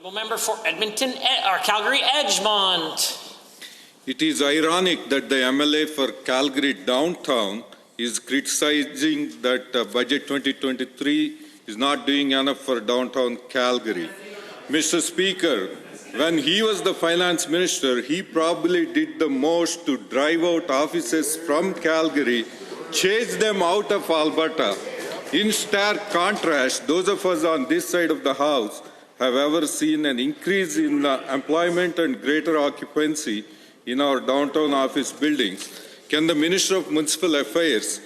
Honourable member for Edmonton or Calgary Edgemont. It is ironic that the MLA for Calgary downtown is criticizing that budget 2023 is not doing enough for downtown Calgary. Mr. Speaker, when he was the finance minister, he probably did the most to drive out offices from Calgary, chase them out of Alberta. In stark contrast, those of us on this side of the House have ever seen an increase in employment and greater occupancy in our downtown office buildings. Can the Minister of Municipal Affairs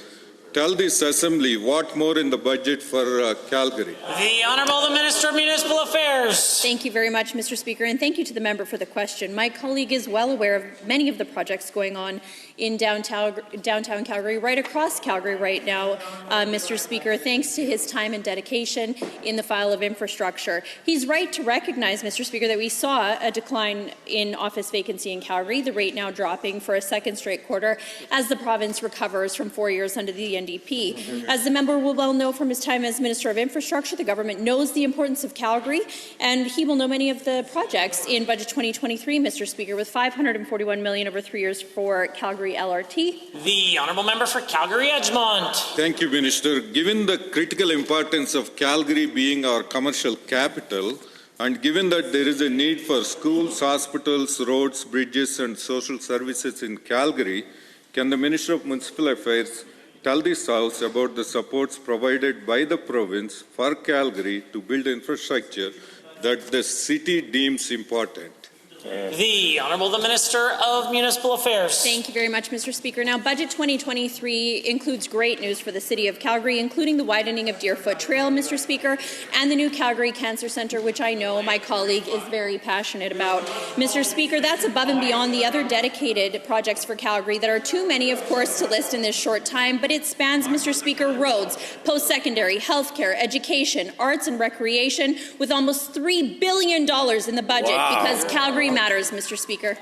tell this Assembly what more in the budget for Calgary? The Honourable the Minister of Municipal Affairs. Thank you very much, Mr. Speaker, and thank you to the member for the question. My colleague is well aware of many of the projects going on in downtown Calgary, right across Calgary right now, Mr. Speaker, thanks to his time and dedication in the file of infrastructure. He's right to recognize, Mr. Speaker, that we saw a decline in office vacancy in Calgary, the rate now dropping for a second straight quarter as the province recovers from 4 years under the NDP. As the member will well know from his time as Minister of Infrastructure, the government knows the importance of Calgary, and he will know many of the projects in Budget 2023, Mr. Speaker, with $541 million over 3 years for Calgary LRT. The Honourable member for Calgary Edgemont. Thank you, Minister. Given the critical importance of Calgary being our commercial capital, and given that there is a need for schools, hospitals, roads, bridges, and social services in Calgary, can the Minister of Municipal Affairs tell this House about the supports provided by the province for Calgary to build infrastructure that the city deems important? The Honourable the Minister of Municipal Affairs. Thank you very much, Mr. Speaker. Now, Budget 2023 includes great news for the City of Calgary, including the widening of Deerfoot Trail, Mr. Speaker, and the new Calgary Cancer Centre, which I know my colleague is very passionate about. Mr. Speaker, that's above and beyond the other dedicated projects for Calgary that are too many, of course, to list in this short time, but it spans, Mr. Speaker, roads, post-secondary, healthcare, education, arts and recreation, with almost $3 billion in the budget because Calgary matters, Mr. Speaker.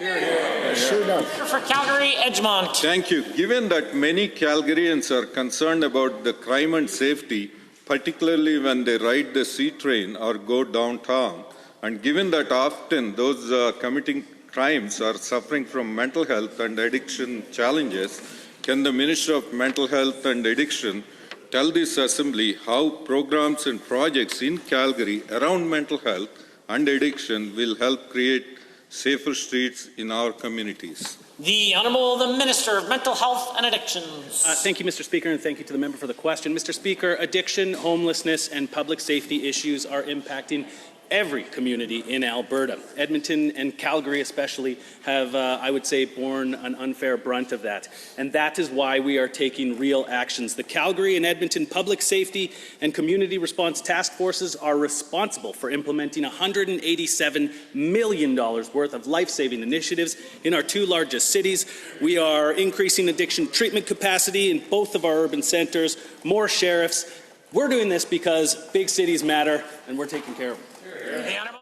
Sure does. For Calgary Edgemont. Thank you. Given that many Calgarians are concerned about the crime and safety, particularly when they ride the C train or go downtown, and given that often those committing crimes are suffering from mental health and addiction challenges, can the Minister of Mental Health and Addiction tell this Assembly how programs and projects in Calgary around mental health and addiction will help create safer streets in our communities? The Honourable the Minister of Mental Health and Addictions. Thank you, Mr. Speaker, and thank you to the member for the question. Mr. Speaker, addiction, homelessness, and public safety issues are impacting every community in Alberta. Edmonton and Calgary especially have, I would say, borne an unfair brunt of that. And that is why we are taking real actions. The Calgary and Edmonton Public Safety and Community Response Task Forces are responsible for implementing $187 million worth of life-saving initiatives in our two largest cities. We are increasing addiction treatment capacity in both of our urban centres, more sheriffs. We're doing this because big cities matter, and we're taking care of them. The Honourable